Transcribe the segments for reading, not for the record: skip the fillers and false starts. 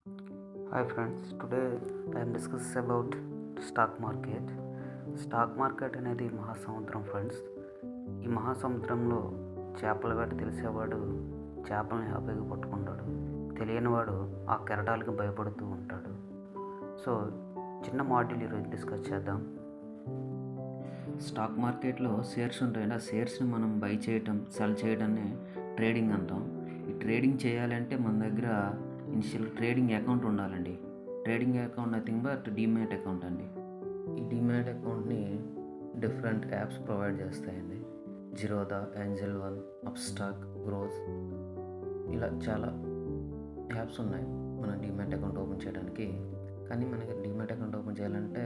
Hi friends, today I am discussing about stock market. Stock market అనేది మహాసముద్రం friends. ఈ మహాసముద్రంలో చేపల వేట తెలిసేవాడు చేపలను హ్యాపీగా పట్టుకుంటాడు, తెలియనివాడు ఆ కెరటాలకు భయపడుతూ ఉంటాడు. సో చిన్న మాడ్యూల్ ఈరోజు డిస్కస్ చేద్దాం. స్టాక్ మార్కెట్లో షేర్స్ ఉంటాయండి. ఆ షేర్స్ని మనం బై చేయటం, సెల్ చేయడాన్ని ట్రేడింగ్ అంటాం. ఈ ట్రేడింగ్ చేయాలంటే మన దగ్గర ఇనిషియల్ ట్రేడింగ్ అకౌంట్ ఉండాలండి. Trading account nothing but demat account అండి. ఈ డీమ్యాట్ అకౌంట్ని డిఫరెంట్ యాప్స్ ప్రొవైడ్ చేస్తాయండి. Zerodha, Angel One, Upstox, Groww, ఇలా చాలా యాప్స్ ఉన్నాయి మన డీమ్యాట్ అకౌంట్ ఓపెన్ చేయడానికి. కానీ మనకి డీమ్యాట్ అకౌంట్ ఓపెన్ చేయాలంటే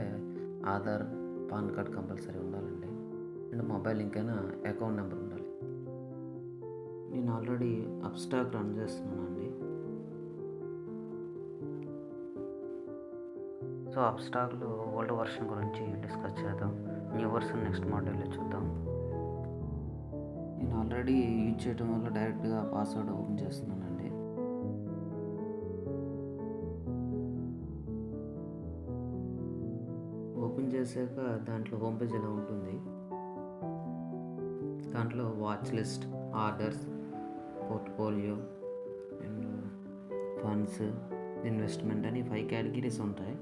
ఆధార్, పాన్ కార్డ్ కంపల్సరీ ఉండాలండి. అండ్ మొబైల్ లింక్ అయినా అకౌంట్ నెంబర్ ఉండాలి. నేను ఆల్రెడీ అప్స్టాక్ రన్ చేస్తున్నాను అండి. సో అప్స్టాక్లో ఓల్డ్ వర్షన్ గురించి డిస్కస్ చేద్దాం. న్యూ వర్షన్ నెక్స్ట్ మాడ్యూల్లో చూద్దాం. నేను ఆల్రెడీ యూజ్ చేయడం వల్ల డైరెక్ట్గా పాస్వర్డ్ ఓపెన్ చేస్తున్నానండి. ఓపెన్ చేశాక దాంట్లో హోమ్ పేజ్ ఎలా ఉంటుంది. దాంట్లో watch list, orders, portfolio and funds, investment అని 5 కేటగిరీస్ ఉంటాయి.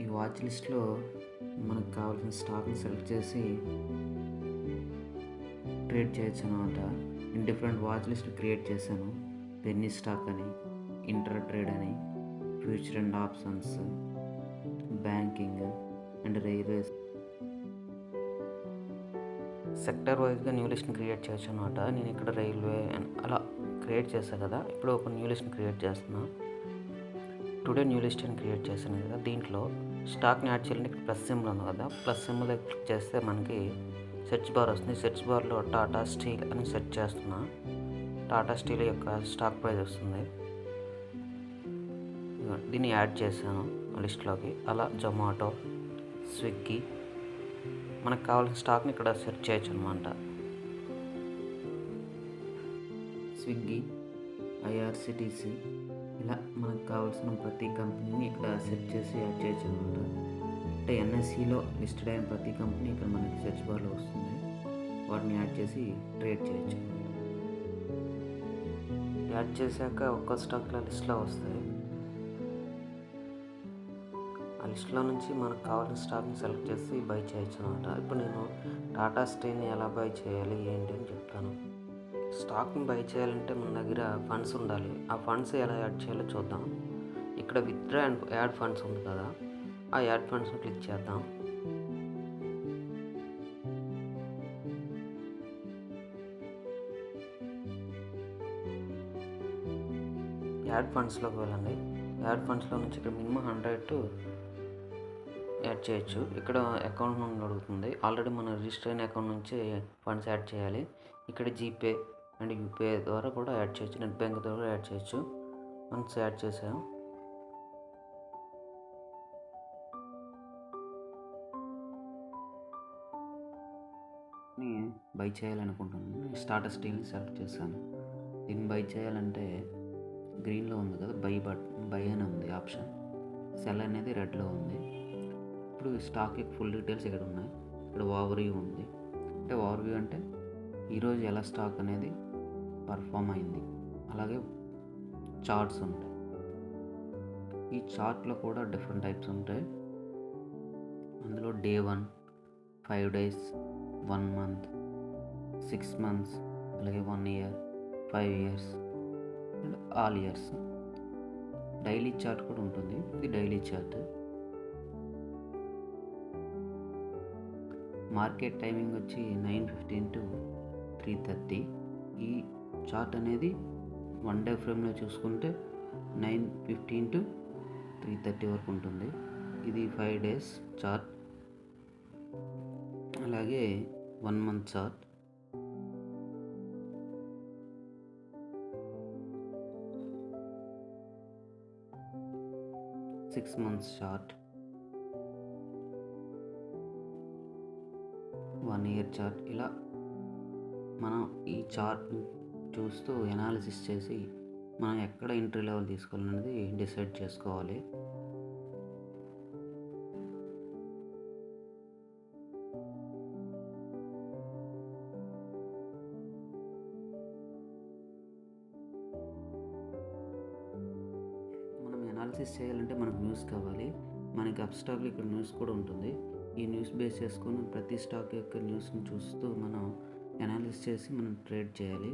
ఈ వాచ్ లిస్ట్లో మనకు కావాల్సిన స్టాక్ని సెలెక్ట్ చేసి ట్రేడ్ చేయొచ్చు అనమాట. నేను డిఫరెంట్ వాచ్ లిస్ట్ క్రియేట్ చేశాను. పెన్నీ స్టాక్ అని, ఇంటర్ ట్రేడ్ అని, future and options, banking and railways. Sector వైజ్గా న్యూ లిస్ట్ని క్రియేట్ చేయొచ్చు అనమాట. నేను ఇక్కడ రైల్వే అలా క్రియేట్ చేశాను కదా. ఇప్పుడు ఒక న్యూ లిస్ట్ని క్రియేట్ చేస్తున్నా. టుడే న్యూ లిస్ట్ అని క్రియేట్ చేశాను కదా. దీంట్లో స్టాక్ని యాడ్ చేయాలంటే ఇక్కడ ప్లస్ సింబల్ ఉంది కదా. ప్లస్ సింబల్ దగ్గర క్లిక్ చేస్తే మనకి సెర్చ్ బార్ వస్తుంది. సెర్చ్ బార్లో టాటా స్టీల్ అని సెర్చ్ చేస్తున్నా. టాటా స్టీల్ యొక్క స్టాక్ ప్రైస్ వస్తుంది. దీన్ని యాడ్ చేశాను లిస్ట్లోకి. అలా జొమాటో, స్విగ్గీ, మనకు కావాల్సిన స్టాక్ని ఇక్కడ సెర్చ్ చేయొచ్చు అనమాట. స్విగ్గీ, ఐఆర్సిటీసీ, ఇలా మనకు కావాల్సిన ప్రతి కంపెనీని ఇక్కడ సెర్చ్ చేసి యాడ్ చేయొచ్చు అనమాట. అంటే ఎన్ఎస్సిలో లిస్టెడ్ అయిన ప్రతి కంపెనీ ఇక్కడ మనకి సెర్చ్ బార్లో వస్తుంది. వాటిని యాడ్ చేసి ట్రేడ్ చేయొచ్చు. యాడ్ చేశాక ఒక్క స్టాక్ల లిస్ట్లో వస్తాయి. ఆ లిస్ట్లో నుంచి మనకు కావాల్సిన స్టాక్ని సెలెక్ట్ చేసి బై చేయొచ్చు అనమాట. ఇప్పుడు నేను టాటా స్టీల్ని ఎలా బై చేయాలి ఏంటి అని చెప్తాను. స్టాక్ని బై చేయాలంటే మన దగ్గర ఫండ్స్ ఉండాలి. ఆ ఫండ్స్ ఎలా యాడ్ చేయాలో చూద్దాం. ఇక్కడ విత్డ్రా అండ్ యాడ్ ఫండ్స్ ఉంది కదా. ఆ యాడ్ ఫండ్స్ని క్లిక్ చేద్దాం. యాడ్ ఫండ్స్లోకి వెళ్ళండి. యాడ్ ఫండ్స్లో నుంచి ఇక్కడ మినిమం 100 యాడ్ చేయొచ్చు. ఇక్కడ అకౌంట్ నుండి అడుగుతుంది. ఆల్రెడీ మనం రిజిస్టర్ అయిన అకౌంట్ నుంచి ఫండ్స్ యాడ్ చేయాలి. ఇక్కడ జీపే అండ్ యూపీఐ ద్వారా కూడా యాడ్ చేయొచ్చు. నెట్ బ్యాంక్ ద్వారా కూడా యాడ్ చేయొచ్చు. ఫండ్స్ యాడ్ చేసాం. బై చేయాలనుకుంటున్నాను. టాటా స్టీల్ని సెలెక్ట్ చేశాను. దీన్ని బై చేయాలంటే గ్రీన్లో ఉంది కదా, బై అని ఉంది ఆప్షన్. సెల్ అనేది రెడ్లో ఉంది. ఇప్పుడు స్టాక్ యొక్క ఫుల్ డీటెయిల్స్ ఇక్కడ ఉన్నాయి. ఇక్కడ ఓవర్వ్యూ ఉంది. అంటే ఓవర్వ్యూ అంటే ఈరోజు ఎలా స్టాక్ అనేది పర్ఫామ్ అయింది. అలాగే చార్ట్స్ ఉంటాయి. ఈ చార్ట్లో కూడా డిఫరెంట్ టైప్స్ ఉంటాయి. అందులో డే 1, 5 days, 1 month, 6 months, అలాగే 1 year, 5 years and all years. Daily chart కూడా ఉంటుంది. ఇది డైలీ చార్ట్. మార్కెట్ టైమింగ్ వచ్చి 9:15 to 3:30. ఈ చార్ట్ అనేది 1 day ఫ్రేమ్లో చూసుకుంటే 9:15 to 3:30 వరకు ఉంటుంది. ఇది 5 days చార్ట్. అలాగే 1 month chart, 6 months chart, 1 year chart, ఇలా మనం ఈ చార్ట్ చూస్తూ ఎనాలిసిస్ చేసి మనం ఎక్కడ ఎంట్రీ లెవెల్ తీసుకోవాలనేది డిసైడ్ చేసుకోవాలి. మనం ఎనాలిసిస్ చేయాలంటే మనకు న్యూస్ కావాలి. మనకి అప్ స్టాక్లో ఇక్కడ న్యూస్ కూడా ఉంటుంది. ఈ న్యూస్ బేస్ చేసుకొని ప్రతి స్టాక్ యొక్క న్యూస్ని చూస్తూ మనం ఎనాలిసిస్ చేసి మనం ట్రేడ్ చేయాలి.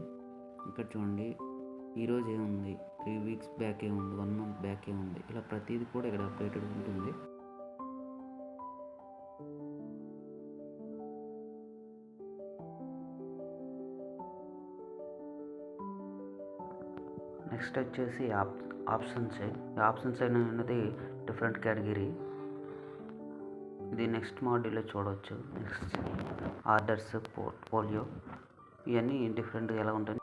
ఇక్కడ చూడండి, ఈరోజు ఏముంది, 3 వీక్స్ బ్యాక్ ఏముంది, 1 మంత్ బ్యాక్ ఏముంది, ఇలా ప్రతిదీ కూడా ఇక్కడ అప్డేటెడ్ ఉంటుంది. నెక్స్ట్ వచ్చేసి ఆప్షన్ సైడ్. ఈ ఆప్షన్ సైడ్ అనేది డిఫరెంట్ కేటగిరీ. ఇది నెక్స్ట్ మాడ్యూల్లో చూడవచ్చు. నెక్స్ట్ ఆర్డర్స్, పోర్ట్ఫోలియో, ఇవన్నీ డిఫరెంట్గా ఎలా ఉంటాయి.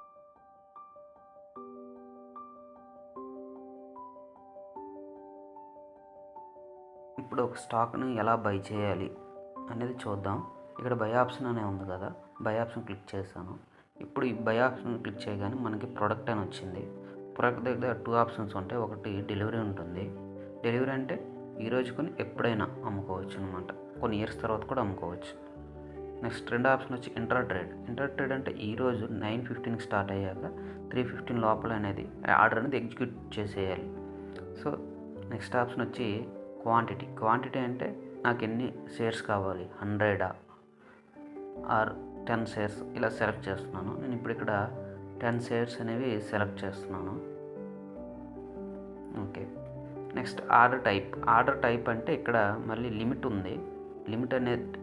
ఇప్పుడు ఒక స్టాక్ని ఎలా బై చేయాలి అనేది చూద్దాం. ఇక్కడ బై ఆప్షన్ అనే ఉంది కదా, బై ఆప్షన్ క్లిక్ చేశాను. ఇప్పుడు ఈ బై ఆప్షన్ క్లిక్ చేయగానే మనకి ప్రొడక్ట్ అని వచ్చింది. ప్రొడక్ట్ దగ్గర 2 ఆప్షన్స్ ఉంటాయి. ఒకటి డెలివరీ ఉంటుంది. డెలివరీ అంటే ఈరోజు కొని ఎప్పుడైనా అమ్ముకోవచ్చు అనమాట, కొన్ని ఇయర్స్ తర్వాత కూడా అమ్ముకోవచ్చు. నెక్స్ట్ రెండో ఆప్షన్ వచ్చి ఇంట్రాట్రేడ్. ఇంట్రాట్రేడ్ అంటే ఈరోజు 9:15కి స్టార్ట్ అయ్యాక 3:15 లోపల అనేది ఆర్డర్ అనేది ఎగ్జిక్యూట్ చేసేయాలి. సో నెక్స్ట్ ఆప్షన్ వచ్చి క్వాంటిటీ. క్వాంటిటీ అంటే నాకు ఎన్ని షేర్స్ కావాలి, 100 ఆర్ 10 షేర్స్, ఇలా సెలెక్ట్ చేస్తున్నాను. నేను ఇప్పుడు ఇక్కడ 10 షేర్స్ అనేవి సెలెక్ట్ చేస్తున్నాను. Okay. Next order type. Order type అంటే ఇక్కడ మళ్ళీ లిమిట్ ఉంది. లిమిట్ అనేది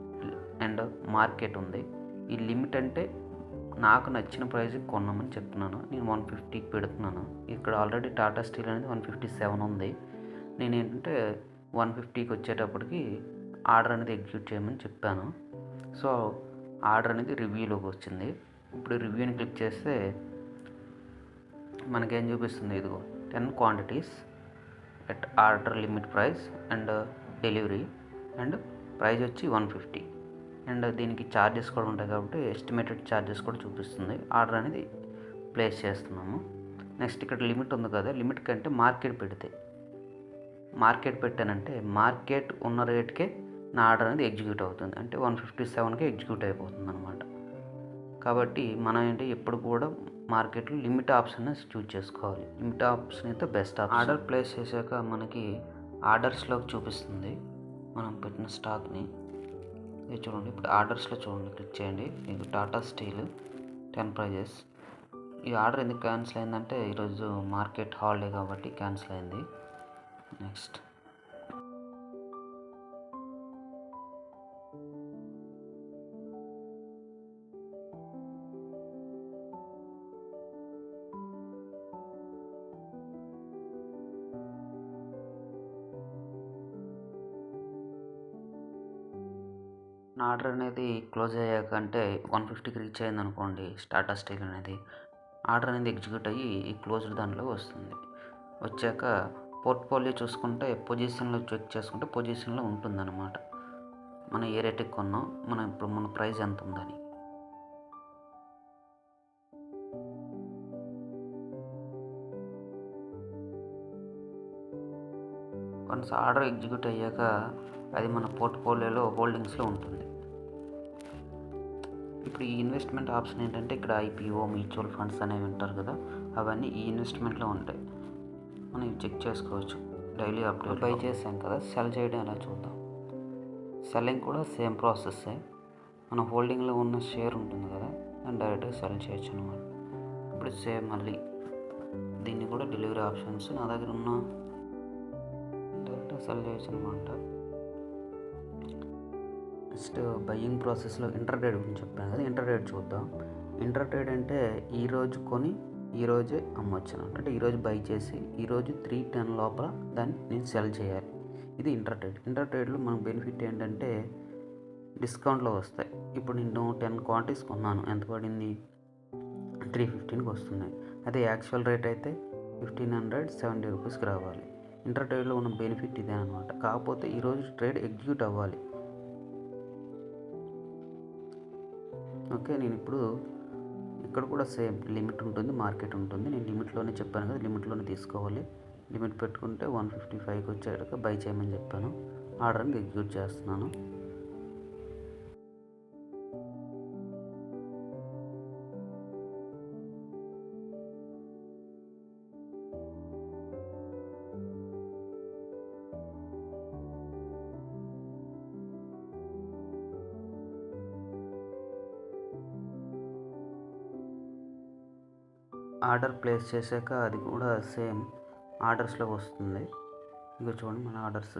అండ్ మార్కెట్ ఉంది. ఈ లిమిట్ అంటే నాకు నచ్చిన ప్రైస్కి కొన్నామని చెప్తున్నాను. నేను 150కి పెడుతున్నాను. ఇక్కడ ఆల్రెడీ టాటా స్టీల్ అనేది 157 ఉంది. నేను ఏంటంటే 150కి వచ్చేటప్పటికి ఆర్డర్ అనేది ఎగ్జిక్యూట్ చేయమని చెప్పాను. సో ఆర్డర్ అనేది రివ్యూలోకి వచ్చింది. ఇప్పుడు రివ్యూని క్లిక్ చేస్తే మనకేం చూపిస్తుంది, ఇదిగో 10 quantities at order limit price and delivery and price వచ్చి 150 అండ్ దీనికి ఛార్జెస్ కూడా ఉంటాయి కాబట్టి ఎస్టిమేటెడ్ ఛార్జెస్ కూడా చూపిస్తుంది. ఆర్డర్ అనేది ప్లేస్ చేస్తున్నాము. నెక్స్ట్ ఇక్కడ లిమిట్ ఉంది కదా, లిమిట్ కంటే మార్కెట్ పెట్టానంటే మార్కెట్ ఉన్న రేట్కే నా ఆర్డర్ అనేది ఎగ్జిక్యూట్ అవుతుంది. అంటే 157కి ఎగ్జిక్యూట్ అయిపోతుంది అనమాట. కాబట్టి మనం ఏంటి ఎప్పుడు కూడా మార్కెట్లో లిమిట్ ఆప్షన్ చూజ్ చేసుకోవాలి. లిమిట్ ఆప్షన్ అయితే బెస్ట్ ఆప్షన్. ఆర్డర్ ప్లేస్ చేశాక మనకి ఆర్డర్స్లోకి చూపిస్తుంది మనం పెట్టిన స్టాక్ని. ఇది చూడండి, ఇప్పుడు ఆర్డర్స్లో చూడండి, క్లిక్ చేయండి. మీకు టాటా స్టీల్ 10 ప్రైజెస్. ఈ ఆర్డర్ ఎందుకు క్యాన్సిల్ అయిందంటే ఈరోజు మార్కెట్ హాలిడే కాబట్టి క్యాన్సిల్ అయింది. నెక్స్ట్ నా ఆర్డర్ అనేది క్లోజ్ అయ్యాక అంటే 150కి రీచ్ అయింది అనుకోండి, టాటా స్టీల్ అనేది ఆర్డర్ అనేది ఎగ్జిక్యూట్ అయ్యి ఈ క్లోజ్డ్ దాంట్లో వస్తుంది. వచ్చాక పోర్ట్ఫోలియో చూసుకుంటే పొజిషన్లో చెక్ చేసుకుంటే పొజిషన్లో ఉంటుందన్నమాట. మనం ఏ రేటుకి కొన్నాం, మన ప్రైస్ ఎంత ఉందని. వన్స్ ఆర్డర్ ఎగ్జిక్యూట్ అయ్యాక అది మన పోర్ట్ఫోలియోలో హోల్డింగ్స్లో ఉంటుంది. ఇప్పుడు ఈ ఇన్వెస్ట్మెంట్ ఆప్షన్ ఏంటంటే ఇక్కడ IPO, మ్యూచువల్ ఫండ్స్ అనేవి ఉంటారు కదా, అవన్నీ ఈ ఇన్వెస్ట్మెంట్లో ఉంటాయి. మనం చెక్ చేసుకోవచ్చు. Daily update. బై చేసాం కదా, సెల్ చేయడం ఎలా చూద్దాం. సెల్లింగ్ కూడా సేమ్ ప్రాసెస్సే. మన హోల్డింగ్లో ఉన్న షేర్ ఉంటుంది కదా, దాన్ని డైరెక్ట్గా సెల్ చేయొచ్చు అనమాట. ఇప్పుడు సేమ్ మళ్ళీ దీన్ని కూడా డెలివరీ ఆప్షన్స్ నా దగ్గర ఉన్న డైరెక్ట్గా సెల్ చేయొచ్చు అనమాట. నెక్స్ట్ బయ్యింగ్ ప్రాసెస్లో ఇంటర్ట్రేడ్ గురించి చెప్పాను కదా, ఇంటర్ట్రేడ్ చూద్దాం. ఇంటర్ట్రేడ్ అంటే ఈరోజు కొని ఈరోజే అమ్మొచ్చు. అంటే ఈరోజు బై చేసి ఈరోజు 3:10 లోపల దాన్ని నేను సెల్ చేయాలి. ఇది ఇంటర్ట్రేడ్. ఇంటర్ట్రేడ్లో మనకు బెనిఫిట్ ఏంటంటే డిస్కౌంట్లో వస్తాయి. ఇప్పుడు నేను 10 క్వాంటిటీస్ కొన్నాను, ఎంత పడింది, 315కి వస్తున్నాయి. అదే యాక్చువల్ రేట్ అయితే 1570 రూపీస్కి రావాలి. ఇంటర్ట్రేడ్లో ఉన్న బెనిఫిట్ ఇదే అనమాట. కాకపోతే ఈరోజు ట్రేడ్ ఎగ్జిక్యూట్ అవ్వాలి. ఓకే, నేను ఇప్పుడు ఇక్కడ కూడా సేమ్ లిమిట్ ఉంటుంది, మార్కెట్ ఉంటుంది. నేను లిమిట్లోనే చెప్పాను కదా, లిమిట్లోనే తీసుకోవాలి. లిమిట్ పెట్టుకుంటే 155కి వచ్చేటప్పుడు బై చేయమని చెప్పాను. ఆర్డర్ని ఎగ్జిక్యూట్ చేస్తున్నాను. ఆర్డర్ ప్లేస్ చేశాక అది కూడా సేమ్ ఆర్డర్స్లో వస్తుంది. ఇక చూడండి మన ఆర్డర్స్.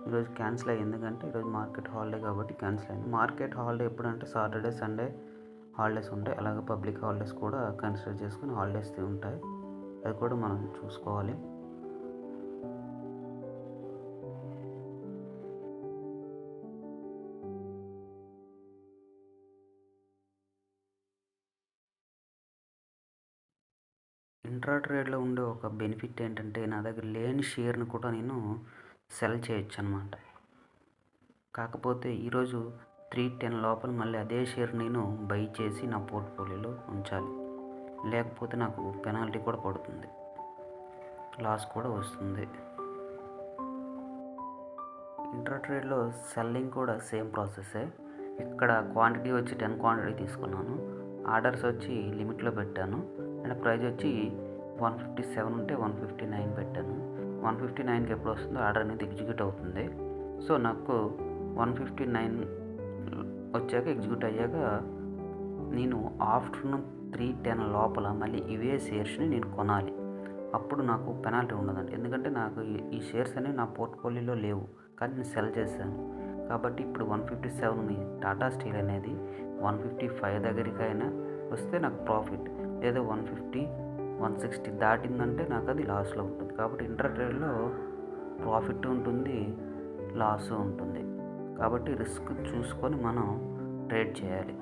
ఈరోజు క్యాన్సిల్ అయ్యింది, ఎందుకంటే ఈరోజు మార్కెట్ హాలిడే కాబట్టి క్యాన్సిల్ అయింది. మార్కెట్ హాలిడే ఎప్పుడంటే సాటర్డే సండే హాలిడేస్ ఉంటాయి, అలాగే పబ్లిక్ హాలిడేస్ కూడా కన్సిడర్ చేసుకుని హాలిడేస్ ఉంటాయి. అది కూడా మనం చూసుకోవాలి. ఇంట్రా ట్రేడ్లో ఉండే ఒక బెనిఫిట్ ఏంటంటే నా దగ్గర లేని షేర్ని కూడా నేను సెల్ చేయొచ్చు అనమాట. కాకపోతే ఈరోజు 3:10 లోపల మళ్ళీ అదే షేర్ నేను బై చేసి నా పోర్ట్ఫోలియోలో ఉంచాలి, లేకపోతే నాకు పెనాల్టీ కూడా పడుతుంది, లాస్ కూడా వస్తుంది. ఇంట్రా ట్రేడ్లో సెల్లింగ్ కూడా సేమ్ ప్రాసెస్సే. ఇక్కడ క్వాంటిటీ వచ్చి 10 క్వాంటిటీ తీసుకున్నాను, ఆర్డర్స్ వచ్చి లిమిట్లో పెట్టాను, అండ్ ప్రైస్ వచ్చి 157 ఉంటే 159 పెట్టాను. 159కి ఎప్పుడు వస్తుందో ఆర్డర్ అనేది ఎగ్జిక్యూట్ అవుతుంది. సో నాకు 159 వచ్చాక ఎగ్జిక్యూట్ అయ్యాక నేను ఆఫ్టర్నూన్ 3:10 లోపల మళ్ళీ ఇవే షేర్స్ని నేను కొనాలి. అప్పుడు నాకు పెనాల్టీ ఉండదండి, ఎందుకంటే నాకు ఈ షేర్స్ అనేవి నా పోర్ట్ఫోలియోలో లేవు, కానీ నేను సెల్ చేశాను. కాబట్టి ఇప్పుడు 157 టాటా స్టీల్ అనేది 155 దగ్గరికైనా వస్తే నాకు ప్రాఫిట్, లేదా 150 160 దాటిందంటే నాకు అది లాస్లో ఉంటుంది. కాబట్టి ఇంట్రా ట్రేడ్లో ప్రాఫిట్ ఉంటుంది, లాస్ ఉంటుంది. కాబట్టి రిస్క్ చూసుకొని మనం ట్రేడ్ చేయాలి.